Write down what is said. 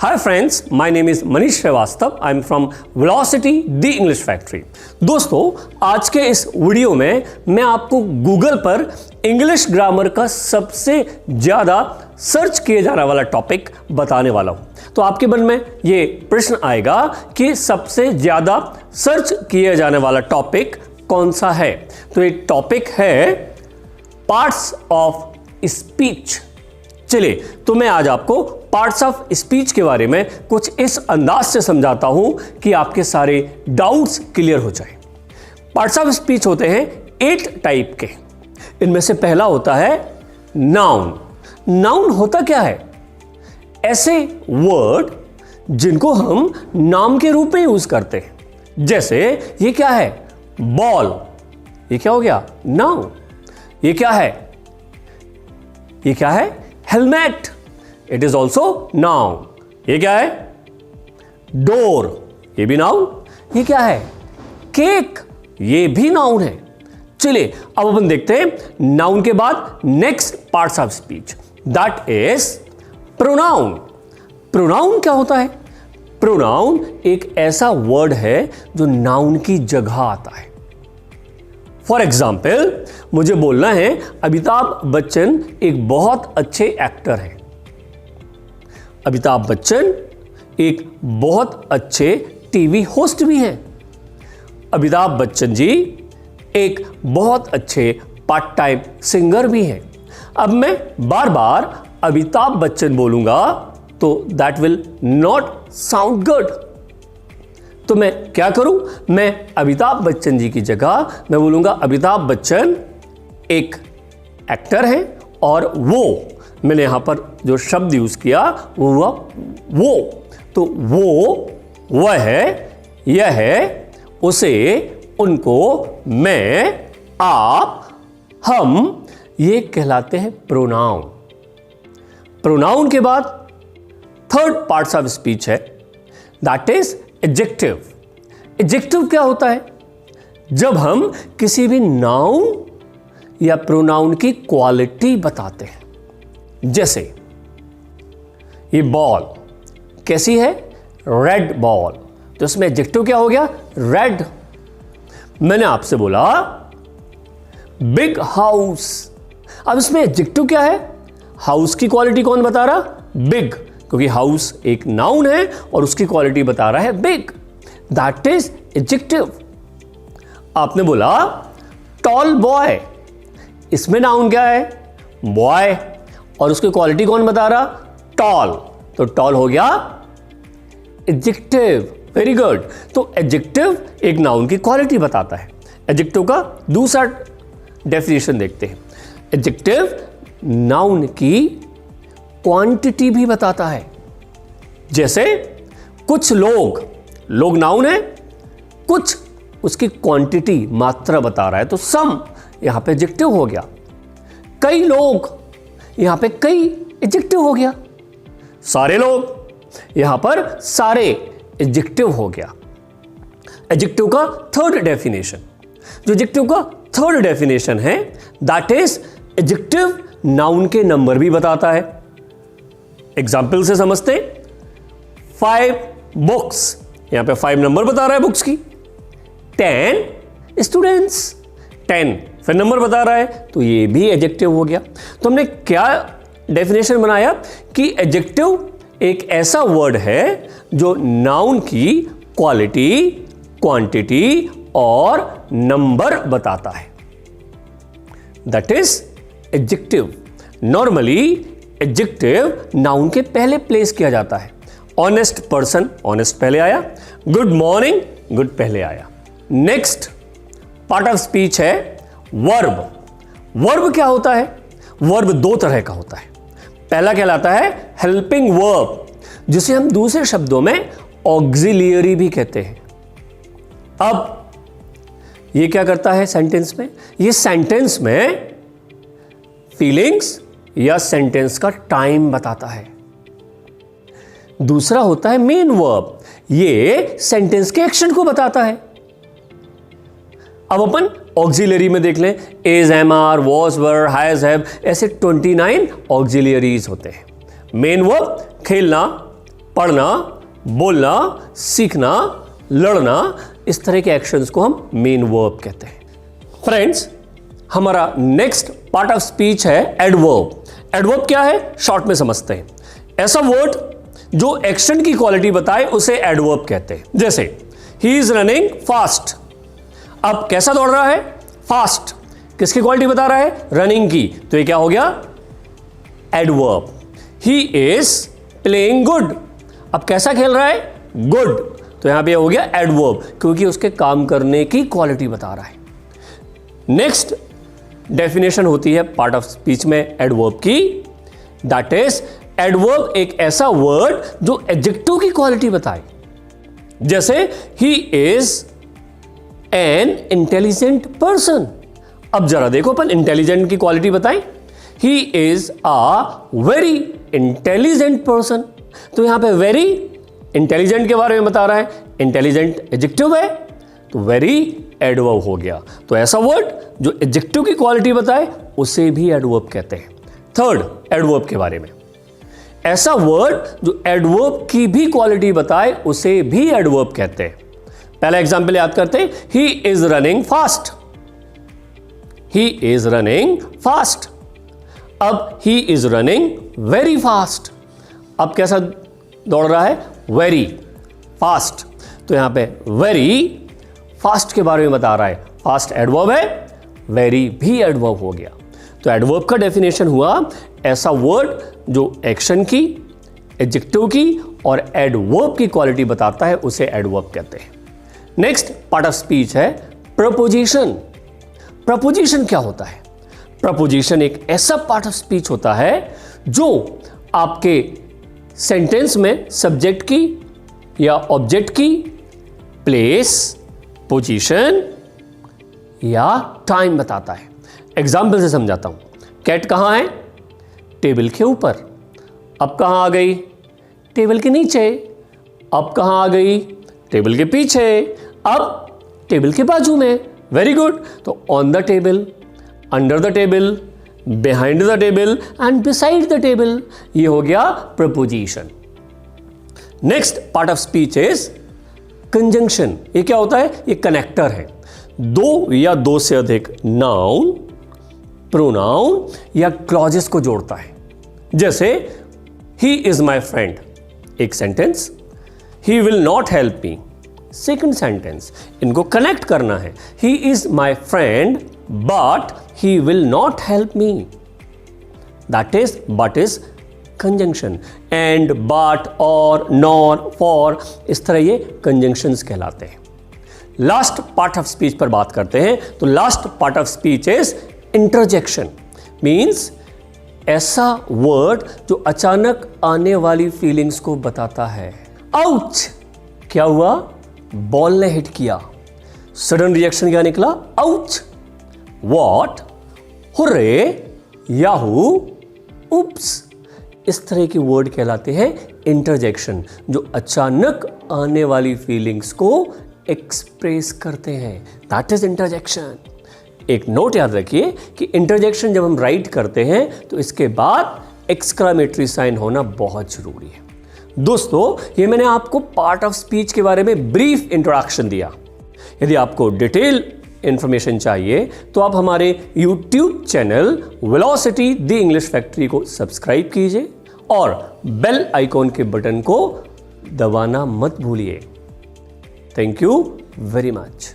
Hi friends, my name is Manish Srivastava. I'm from Velocity, the English Factory. दोस्तों, आज के इस video में मैं आपको गूगल पर इंग्लिश ग्रामर का सबसे ज़्यादा सर्च किए जाने वाला टॉपिक बताने वाला हूँ। तो आपके मन में ये प्रश्न आएगा कि सबसे ज़्यादा सर्च किए जाने वाला टॉपिक कौन सा है? तो ये टॉपिक है पार्ट्स ऑफ स्पीच। चलिए, तो मैं आज आपको पार्ट्स ऑफ स्पीच के बारे में कुछ इस अंदाज से समझाता हूं कि आपके सारे डाउट्स क्लियर हो जाए। पार्ट्स ऑफ स्पीच होते हैं 8 टाइप के। इनमें से पहला होता है नाउन। नाउन होता क्या है? ऐसे वर्ड जिनको हम नाम के रूप में यूज करते हैं। जैसे ये क्या है? बॉल। ये क्या हो गया? नाउन। ये क्या है? ये क्या है? Helmet. It is also noun. ये क्या है? डोर। ये भी नाउन। ये क्या है? केक। ये भी नाउन है। चलिए, अब अपन देखते हैं नाउन के बाद next parts of speech, that is pronoun. Pronoun क्या होता है? प्रोनाउन एक ऐसा वर्ड है जो नाउन की जगह आता है। फॉर एग्जाम्पल, मुझे बोलना है अमिताभ बच्चन एक बहुत अच्छे एक्टर हैं। अमिताभ बच्चन एक बहुत अच्छे टीवी होस्ट भी हैं। अमिताभ बच्चन जी एक बहुत अच्छे पार्ट टाइम सिंगर भी हैं। अब मैं बार बार अमिताभ बच्चन बोलूंगा तो that will not sound good. तो मैं क्या करूं? मैं अमिताभ बच्चन जी की जगह मैं बोलूंगा अमिताभ बच्चन एक एक्टर हैं और वो, मैंने यहां पर जो शब्द यूज किया वो हुआ वो। तो वो, वह है, यह है, उसे, उनको, मैं, आप, हम, ये कहलाते हैं प्रोनाउन। प्रोनाउन के बाद थर्ड पार्ट्स ऑफ स्पीच है, दैट इज एडजेक्टिव। एडजेक्टिव क्या होता है? जब हम किसी भी नाउन या प्रोनाउन की क्वालिटी बताते हैं। जैसे ये बॉल कैसी है? Red ball. तो इसमें एडजेक्टिव क्या हो गया? रेड। मैंने आपसे बोला बिग हाउस। अब इसमें एडजेक्टिव क्या है? हाउस की क्वालिटी कौन बता रहा? बिग, क्योंकि हाउस एक नाउन है और उसकी क्वालिटी बता रहा है बिग। That is adjective. आपने बोला टॉल बॉय। इसमें नाउन क्या है? बॉय, और उसकी क्वालिटी कौन बता रहा? टॉल। तो टॉल हो गया एडजेक्टिव। Very good. तो एडजेक्टिव एक नाउन की क्वालिटी बताता है। एडजेक्टिव का दूसरा डेफिनेशन देखते हैं। एडजेक्टिव नाउन की क्वांटिटी भी बताता है। जैसे कुछ लोग, लोग नाउन है, कुछ उसकी क्वांटिटी, मात्रा बता रहा है, तो सम यहां पे एडजेक्टिव हो गया। कई लोग, यहां पे कई एडजेक्टिव हो गया। सारे लोग, यहां पर सारे एडजेक्टिव हो गया। एडजेक्टिव का थर्ड डेफिनेशन, जो एडजेक्टिव का थर्ड डेफिनेशन है, दैट इज एडजेक्टिव नाउन के नंबर भी बताता है। एग्जाम्पल से समझते हैं। 5 बुक्स, यहां पे 5 नंबर बता रहा है बुक्स की। 10 स्टूडेंट्स, 10 फिर नंबर बता रहा है, तो ये भी एडजेक्टिव हो गया। तो हमने क्या डेफिनेशन बनाया कि एडजेक्टिव एक ऐसा वर्ड है जो नाउन की क्वालिटी, क्वांटिटी और नंबर बताता है। That is adjective. Normally adjective noun के पहले प्लेस किया जाता है। ऑनेस्ट पर्सन, ऑनेस्ट पहले आया। गुड मॉर्निंग, गुड पहले आया। नेक्स्ट पार्ट ऑफ स्पीच है वर्ब। वर्ब क्या होता है? वर्ब 2 तरह का होता है। पहला कहलाता है हेल्पिंग वर्ब, जिसे हम दूसरे शब्दों में ऑक्सिलियरी भी कहते हैं। अब ये क्या करता है सेंटेंस में? ये सेंटेंस में फीलिंग्स या सेंटेंस का टाइम बताता है। दूसरा होता है मेन वर्ब, ये सेंटेंस के एक्शन को बताता है। अब अपन ऑक्सिलरी में देख लें, is, am, are, was, were, has, have, ऐसे 29 ऑक्सिलरीज होते हैं। मेन वर्ब खेलना, पढ़ना, बोलना, सीखना, लड़ना, इस तरह के एक्शंस को हम मेन वर्ब कहते हैं। फ्रेंड्स, हमारा नेक्स्ट पार्ट ऑफ स्पीच है एडवर्ब। एडवर्ब क्या है, शॉर्ट में समझते हैं। ऐसा वर्ड जो एक्शन की क्वालिटी बताए उसे एडवर्ब कहते हैं। जैसे ही इज रनिंग फास्ट। अब कैसा दौड़ रहा है, फास्ट। किसकी क्वालिटी बता रहा है, रनिंग की, तो ये क्या हो गया, adverb. He is playing good. अब कैसा खेल रहा है, गुड, तो यहां पे हो गया एडवर्ब, क्योंकि उसके काम करने की क्वालिटी बता रहा है। नेक्स्ट डेफिनेशन होती है पार्ट ऑफ स्पीच में एडवर्ब की, दैट इज एडवर्ब एक ऐसा वर्ड जो एडजेक्टिव की क्वालिटी बताए। जैसे he is an intelligent person. अब जरा देखो, अपन इंटेलिजेंट की क्वालिटी बताएं। He is a very intelligent person, तो यहां पे वेरी इंटेलिजेंट के बारे में बता रहा है, इंटेलिजेंट एडजेक्टिव है, तो वेरी एडवर्ब हो गया। तो ऐसा वर्ड जो एडजेक्टिव की क्वालिटी बताए उसे भी एडवर्ब कहते हैं। थर्ड, एडवर्ब के बारे में, ऐसा वर्ड जो एडवर्ब की भी क्वालिटी बताए उसे भी एडवर्ब कहते हैं। पहला एग्जांपल याद करते हैं, he is running fast. He is running fast. अब he is running very fast. अब कैसा दौड़ रहा है, वेरी फास्ट, तो यहां पे वेरी फास्ट के बारे में बता रहा है। फास्ट एडवर्ब है, वेरी भी एडवर्ब हो गया। तो एडवर्ब का डेफिनेशन हुआ ऐसा वर्ड जो एक्शन की, एडजेक्टिव की और एडवर्ब की क्वालिटी बताता है, उसे एडवर्ब कहते हैं। नेक्स्ट पार्ट ऑफ स्पीच है प्रपोजिशन। प्रपोजिशन क्या होता है, प्रपोजिशन एक ऐसा पार्ट ऑफ स्पीच होता है जो आपके सेंटेंस में सब्जेक्ट की या ऑब्जेक्ट की प्लेस, पोजीशन या टाइम बताता है। एग्जाम्पल से समझाता हूं। कैट कहां है, टेबल के ऊपर। अब कहां आ गई, टेबल के नीचे। अब कहां आ गई, टेबल के पीछे। अब टेबल के बाजू में। Very good. तो on the table, under the table, behind the table and beside the table, ये हो गया preposition. Next part of speech is conjunction. ये क्या होता है, ये कनेक्टर है। दो या दो से अधिक नाउन, प्रोनाउन या क्लॉजेस को जोड़ता है। जैसे ही इज माई फ्रेंड, एक sentence, he will not help me, second sentence. इनको कनेक्ट करना है। He is my friend but he will not help me, that is but is conjunction. And, but, और, nor, for, इस तरह ये conjunctions कहलाते हैं। लास्ट पार्ट ऑफ स्पीच पर बात करते हैं। तो last part of speech is interjection. Means ऐसा वर्ड जो अचानक आने वाली फीलिंग्स को बताता है। आउच, क्या हुआ, बॉल ने हिट किया, सडन रिएक्शन क्या निकला, आउच। वॉट, हुर्रे, याहू, उप्स, इस तरह के वर्ड कहलाते हैं इंटरजेक्शन, जो अचानक आने वाली फीलिंग्स को एक्सप्रेस करते हैं। That is interjection. एक नोट याद रखिए कि इंटरजेक्शन जब हम राइट करते हैं तो इसके बाद एक्सक्लामेटरी साइन होना बहुत जरूरी है। दोस्तों, ये मैंने आपको पार्ट ऑफ स्पीच के बारे में ब्रीफ इंट्रोडक्शन दिया। यदि आपको डिटेल इंफॉर्मेशन चाहिए तो आप हमारे YouTube channel velocity the English factory को सब्सक्राइब कीजिए और बेल आइकॉन के बटन को दबाना मत भूलिए। Thank you very much.